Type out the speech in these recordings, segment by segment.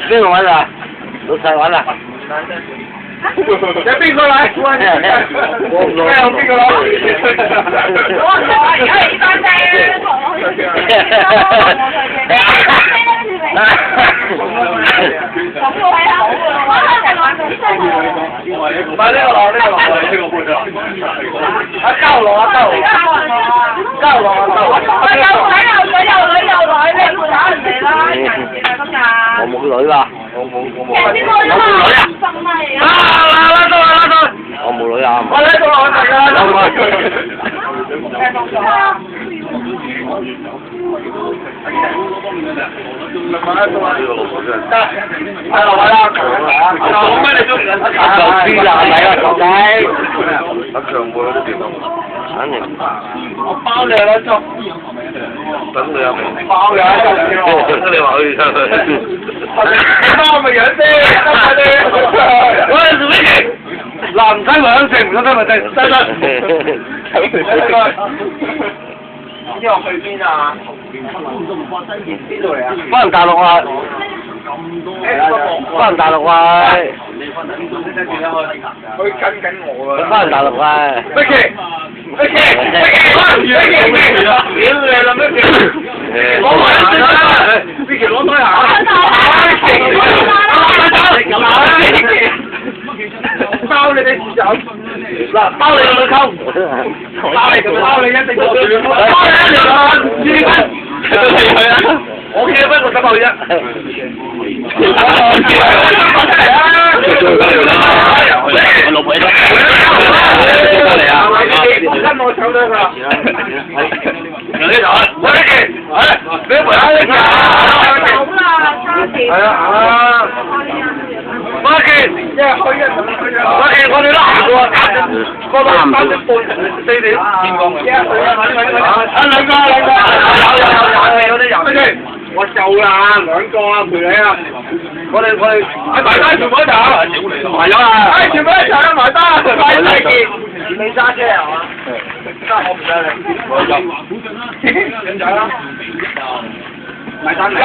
邊個玩啊？老細玩啊？有邊個嚟？我唔來。邊個攞？我唔來，而家係單車同我去。咁我係啊，我係玩到真係。唔係呢個攞，呢個攞，呢個背咗。啊交攞啊交攞。交攞啊交攞。我有女，你唔打人哋啦，人哋啊今日。我冇女啦。人哋冇女啊！真係啊！拉到。我冇女啊。我呢個攞嚟㗎。呢個老婆真係。係落啦。做咩你中意就知啦，係咪啊，球仔？阿強會嗰啲電動，肯定。我包你啦，就。等你阿明。包你啦，就。你話去真係。包咪樣先，得快啲。喂，做咩嘢？嗱，唔使兩成，唔得咪得，得。之後去邊啊？邊度嚟啊？翻大陸啊！翻大陸啊！佢跟緊我㗎。翻大陸啊！乜嘢？屌你啦乜嘢？攞台啊！邊期攞台啊？包你哋自走，嗱包你個女溝，包你一定攞住，包你一定攞2蚊，我企咗1個10啫。我老婆嚟跟我搶咗佢。有呢度，喂，俾回下你㗎。好啦，差錢。係啊，媽嘅，一日開一同去啊。我哋都行過啊，過到3點半4點。天光嘅。兩個。有。我夠啦，2個啊，陪你啊。我哋埋單全部一齊。埋咗啊！全部一齊啊，埋單，快啲見。你揸車係嘛？揸我唔揸你。點解啦？埋單嚟。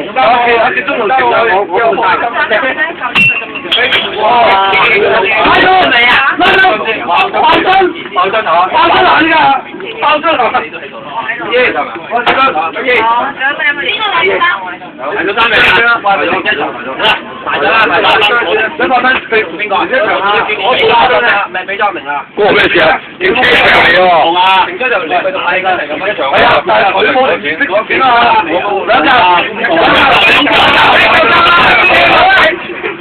我中路食咗我大金哇！買咗未啊？包裝嗱呢個包裝嗱。耶！我食咗耶！邊個嚟㗎？買咗3名啦，買咗1場買咗啦，100蚊俾邊個？1場啊！我做啦，咪俾咗明啦。關我咩事啊？影車場嚟喎。同啊！停車就嚟去到睇㗎嚟咁1場。係啊，但係佢冇錢攞錢啊！兩架。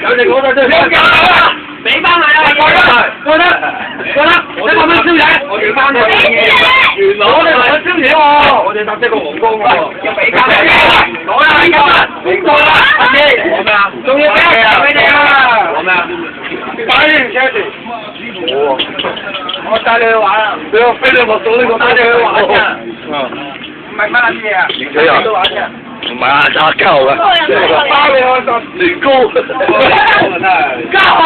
有隻我就真係俾翻佢啊！過得，100蚊宵夜，我哋翻去元朗，我哋嚟咗宵夜喎，我哋搭車過皇崗喎，要俾翻你，攞啦而家，唔該啦，阿姐，攞咩啊？仲要俾你啊？攞咩啊？擺呢條車住，我帶你去玩啊！你個飛你落到呢個帶你去玩啊！唔係乜嘢啊？影車啊？唔係啊，打交嘅，包你開心，年糕，加號。